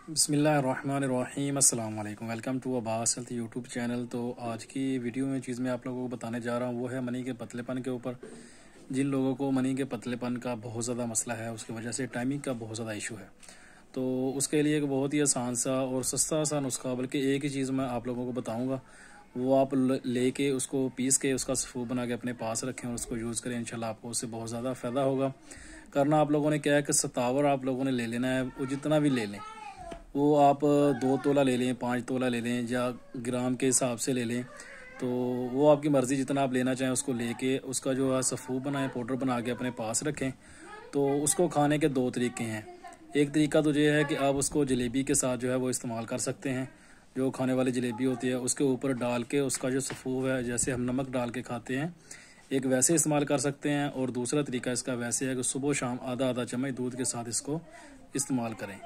बिस्मिल्लाहिर्रहमानिर्रहीम, अस्सलाम वालेकुम। Welcome to Abbas health YouTube channel. तो आज की वीडियो में चीज़ मैं आप लोगों को बताने जा रहा हूँ वो है मनी के पतलेपन के ऊपर। जिन लोगों को मनी के पतलेपन का बहुत ज़्यादा मसला है, उसकी वजह से टाइमिंग का बहुत ज़्यादा इशू है, तो उसके लिए एक बहुत ही आसान सा और सस्ता सा नुस्खा, बल्कि एक ही चीज़ मैं आप लोगों को बताऊँगा, वो आप लेके उसको पीस के उसका सफ़ूफ बना के अपने पास रखें और उसको यूज़ करें। इंशाल्लाह आपको उससे बहुत ज़्यादा फ़ायदा होगा। करना आप लोगों ने क्या है कि सतावर आप लोगों ने ले लेना है। वो जितना भी ले लें, वो आप 2 तोला ले लें, 5 तोला ले लें, या ग्राम के हिसाब से ले लें, तो वो आपकी मर्ज़ी, जितना आप लेना चाहें उसको लेके उसका जो है सफ़ूफ बनाएं, पाउडर बना के अपने पास रखें। तो उसको खाने के 2 तरीके हैं। एक तरीका तो ये है कि आप उसको जलेबी के साथ जो है वो इस्तेमाल कर सकते हैं। जो खाने वाली जलेबी होती है उसके ऊपर डाल के उसका जो सफ़ूफ है, जैसे हम नमक डाल के खाते हैं, एक वैसे इस्तेमाल कर सकते हैं। और दूसरा तरीका इसका वैसे है कि सुबह शाम आधा आधा चम्मच दूध के साथ इसको इस्तेमाल करें।